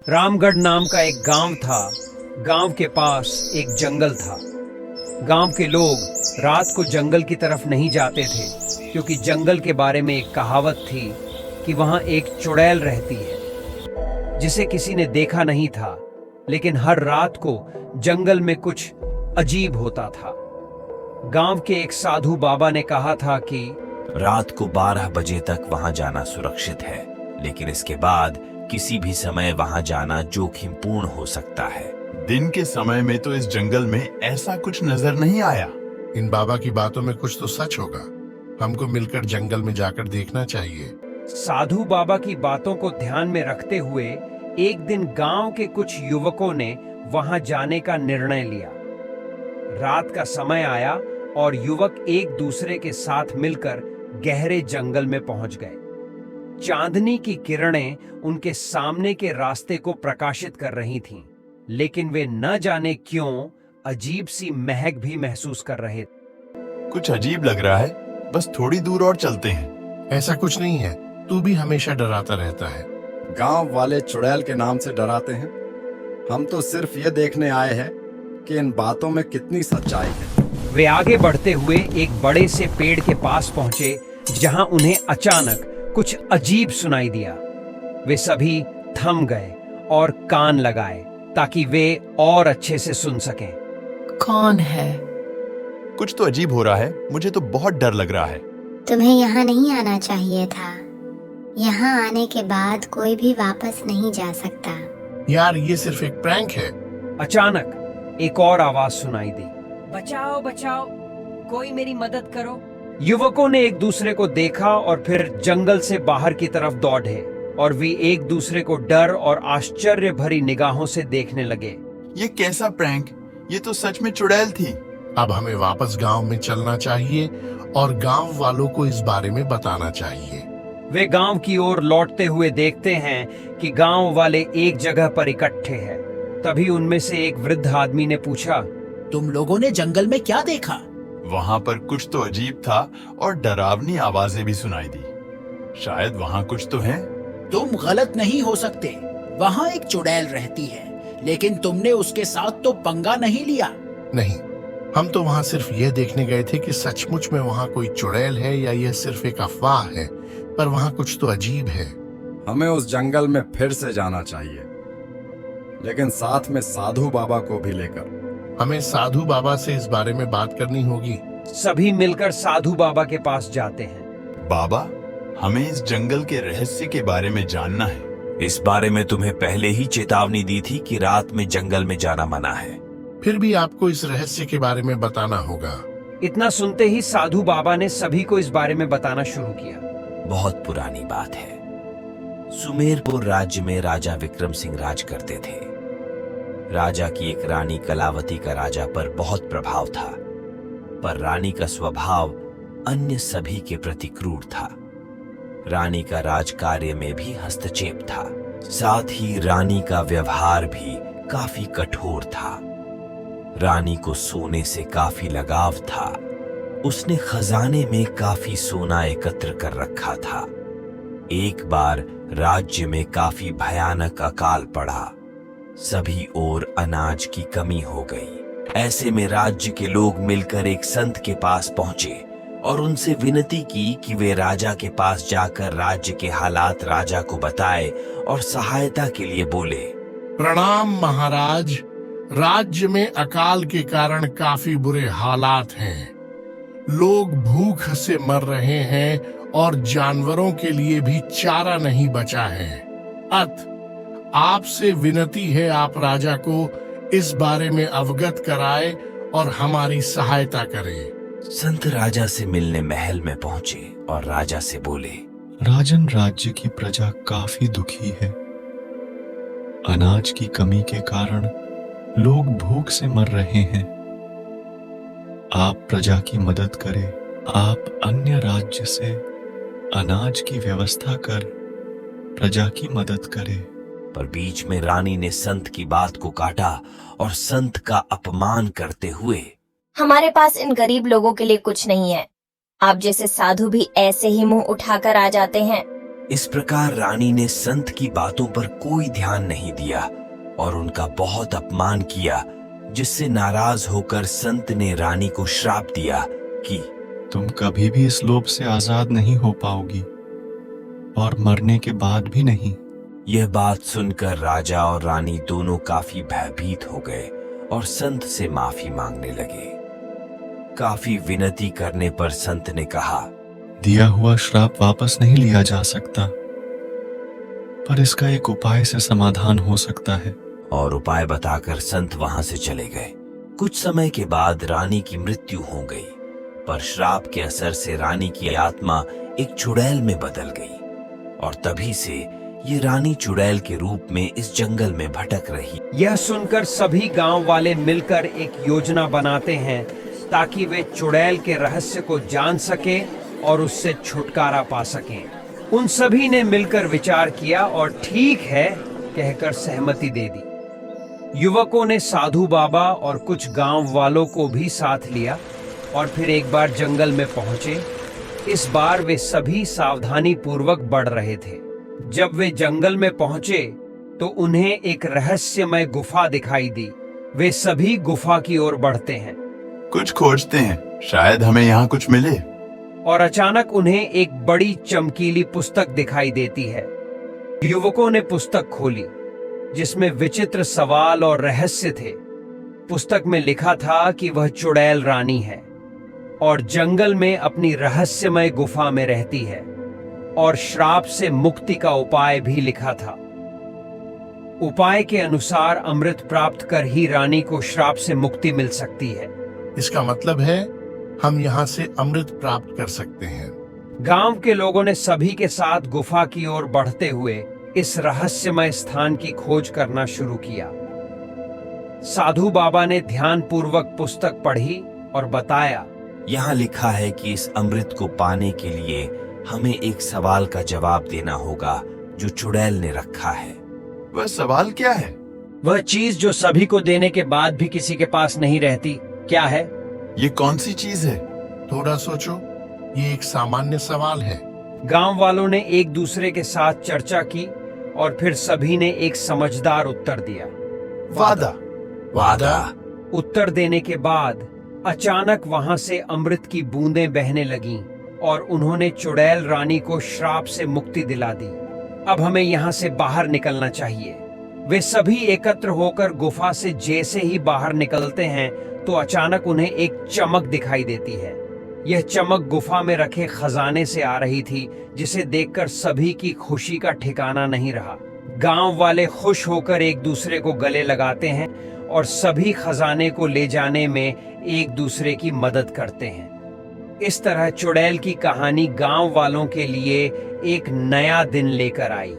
रामगढ़ नाम का एक गांव था। गांव के पास एक जंगल था। गांव के लोग रात को जंगल की तरफ नहीं जाते थे, क्योंकि जंगल के बारे में एक कहावत थी कि वहां एक चुड़ैल रहती है जिसे किसी ने देखा नहीं था, लेकिन हर रात को जंगल में कुछ अजीब होता था। गांव के एक साधु बाबा ने कहा था कि रात को 12 बजे तक वहां जाना सुरक्षित है, लेकिन इसके बाद किसी भी समय वहां जाना जोखिमपूर्ण हो सकता है। दिन के समय में तो इस जंगल में ऐसा कुछ नजर नहीं आया। इन बाबा की बातों में कुछ तो सच होगा। हमको मिलकर जंगल में जाकर देखना चाहिए। साधु बाबा की बातों को ध्यान में रखते हुए एक दिन गांव के कुछ युवकों ने वहां जाने का निर्णय लिया। रात का समय आया और युवक एक दूसरे के साथ मिलकर गहरे जंगल में पहुंच गए। चांदनी की किरणें उनके सामने के रास्ते को प्रकाशित कर रही थीं, लेकिन वे न जाने क्यों अजीब सी महक भी महसूस कर रहे थे। कुछ अजीब लग रहा है, बस थोड़ी दूर और चलते हैं। ऐसा कुछ नहीं है, तू भी हमेशा डराता रहता है। गांव वाले चुड़ैल के नाम से डराते हैं। हम तो सिर्फ ये देखने आए हैं कि इन बातों में कितनी सच्चाई है। वे आगे बढ़ते हुए एक बड़े से पेड़ के पास पहुंचे, जहां उन्हें अचानक कुछ अजीब सुनाई दिया। वे सभी थम गए और कान लगाए ताकि वे और अच्छे से सुन सकें। कौन है? कुछ तो अजीब हो रहा है, मुझे तो बहुत डर लग रहा है। तुम्हें यहाँ नहीं आना चाहिए था। यहाँ आने के बाद कोई भी वापस नहीं जा सकता। यार, ये सिर्फ एक प्रैंक है। अचानक एक और आवाज सुनाई दी, बचाओ बचाओ, कोई मेरी मदद करो। युवकों ने एक दूसरे को देखा और फिर जंगल से बाहर की तरफ दौड़े और वे एक दूसरे को डर और आश्चर्य भरी निगाहों से देखने लगे। ये कैसा प्रैंक? ये तो सच में चुड़ैल थी। अब हमें वापस गांव में चलना चाहिए और गांव वालों को इस बारे में बताना चाहिए। वे गांव की ओर लौटते हुए देखते हैं कि गांव वाले एक जगह पर इकट्ठे हैं। तभी उनमें से एक वृद्ध आदमी ने पूछा, तुम लोगों ने जंगल में क्या देखा? वहाँ पर कुछ तो अजीब था और डरावनी आवाजें भी सुनाई दी। शायद वहाँ कुछ तो है। तुम गलत नहीं हो सकते। वहाँ एक चुड़ैल रहती है, लेकिन तुमने उसके साथ तो पंगा नहीं लिया। नहीं, हम तो वहाँ सिर्फ ये देखने गए थे कि सचमुच में वहाँ कोई चुड़ैल है या यह सिर्फ एक अफवाह है, पर वहाँ कुछ तो अजीब है। हमें उस जंगल में फिर से जाना चाहिए, लेकिन साथ में साधु बाबा को भी लेकर। हमें साधु बाबा से इस बारे में बात करनी होगी। सभी मिलकर साधु बाबा के पास जाते हैं। बाबा, हमें इस जंगल के रहस्य के बारे में जानना है। इस बारे में तुम्हें पहले ही चेतावनी दी थी कि रात में जंगल में जाना मना है। फिर भी आपको इस रहस्य के बारे में बताना होगा। इतना सुनते ही साधु बाबा ने सभी को इस बारे में बताना शुरू किया। बहुत पुरानी बात है। सुमेरपुर राज्य में राजा विक्रम सिंह राज करते थे। राजा की एक रानी कलावती का राजा पर बहुत प्रभाव था, पर रानी का स्वभाव अन्य सभी के प्रति क्रूर था। रानी का राज कार्य में भी हस्तक्षेप था, साथ ही रानी का व्यवहार भी काफी कठोर था। रानी को सोने से काफी लगाव था। उसने खजाने में काफी सोना एकत्र कर रखा था। एक बार राज्य में काफी भयानक अकाल पड़ा। सभी ओर अनाज की कमी हो गई। ऐसे में राज्य के लोग मिलकर एक संत के पास पहुंचे और उनसे विनती की कि वे राजा के पास जाकर राज्य के हालात राजा को बताए और सहायता के लिए बोले। प्रणाम महाराज, राज्य में अकाल के कारण काफी बुरे हालात हैं। लोग भूख से मर रहे हैं और जानवरों के लिए भी चारा नहीं बचा है। अत आपसे विनती है, आप राजा को इस बारे में अवगत कराए और हमारी सहायता करें। संत राजा से मिलने महल में पहुंचे और राजा से बोले, राजन, राज्य की प्रजा काफी दुखी है। अनाज की कमी के कारण लोग भूख से मर रहे हैं। आप प्रजा की मदद करें। आप अन्य राज्य से अनाज की व्यवस्था कर प्रजा की मदद करें। पर बीच में रानी ने संत की बात को काटा और संत का अपमान करते हुए, हमारे पास इन गरीब लोगों के लिए कुछ नहीं है। आप जैसे साधु भी ऐसे ही मुंह उठाकर आ जाते हैं। इस प्रकार रानी ने संत की बातों पर कोई ध्यान नहीं दिया और उनका बहुत अपमान किया, जिससे नाराज होकर संत ने रानी को श्राप दिया कि तुम कभी भी इस लोभ से आजाद नहीं हो पाओगी और मरने के बाद भी नहीं। यह बात सुनकर राजा और रानी दोनों काफी भयभीत हो गए और संत से माफी मांगने लगे। काफी विनती करने पर संत ने कहा, दिया हुआ श्राप वापस नहीं लिया जा सकता, पर इसका एक उपाय से समाधान हो सकता है। और उपाय बताकर संत वहां से चले गए। कुछ समय के बाद रानी की मृत्यु हो गई, पर श्राप के असर से रानी की आत्मा एक चुड़ैल में बदल गई और तभी से ये रानी चुड़ैल के रूप में इस जंगल में भटक रही। यह सुनकर सभी गांव वाले मिलकर एक योजना बनाते हैं ताकि वे चुड़ैल के रहस्य को जान सके और उससे छुटकारा पा सकें। उन सभी ने मिलकर विचार किया और ठीक है कहकर सहमति दे दी। युवकों ने साधु बाबा और कुछ गांव वालों को भी साथ लिया और फिर एक बार जंगल में पहुंचे। इस बार वे सभी सावधानी पूर्वक बढ़ रहे थे। जब वे जंगल में पहुंचे तो उन्हें एक रहस्यमय गुफा दिखाई दी। वे सभी गुफा की ओर बढ़ते हैं कुछ खोजते हैं, शायद हमें यहाँ कुछ मिले। और अचानक उन्हें एक बड़ी चमकीली पुस्तक दिखाई देती है। युवकों ने पुस्तक खोली जिसमें विचित्र सवाल और रहस्य थे। पुस्तक में लिखा था कि वह चुड़ैल रानी है और जंगल में अपनी रहस्यमय गुफा में रहती है और श्राप से मुक्ति का उपाय भी लिखा था। उपाय के अनुसार अमृत प्राप्त कर ही रानी को श्राप से मुक्ति मिल सकती है। इसका मतलब है हम यहाँ से अमृत प्राप्त कर सकते हैं। गांव के लोगों ने सभी के साथ गुफा की ओर बढ़ते हुए इस रहस्यमय स्थान की खोज करना शुरू किया। साधु बाबा ने ध्यान पूर्वक पुस्तक पढ़ी और बताया, यहाँ लिखा है कि इस अमृत को पाने के लिए हमें एक सवाल का जवाब देना होगा जो चुड़ैल ने रखा है। वह सवाल क्या है? वह चीज जो सभी को देने के बाद भी किसी के पास नहीं रहती, क्या है? ये कौन सी चीज है? थोड़ा सोचो, ये एक सामान्य सवाल है। गांव वालों ने एक दूसरे के साथ चर्चा की और फिर सभी ने एक समझदार उत्तर दिया, वादा। वादा। उत्तर देने के बाद अचानक वहां से अमृत की बूंदें बहने लगीं और उन्होंने चुड़ैल रानी को श्राप से मुक्ति दिला दी। अब हमें यहाँ से बाहर निकलना चाहिए। वे सभी एकत्र होकर गुफा से जैसे ही बाहर निकलते हैं तो अचानक उन्हें एक चमक दिखाई देती है। यह चमक गुफा में रखे खजाने से आ रही थी, जिसे देखकर सभी की खुशी का ठिकाना नहीं रहा। गांव वाले खुश होकर एक दूसरे को गले लगाते हैं और सभी खजाने को ले जाने में एक दूसरे की मदद करते हैं। इस तरह चुड़ैल की कहानी गांव वालों के लिए एक नया दिन लेकर आई।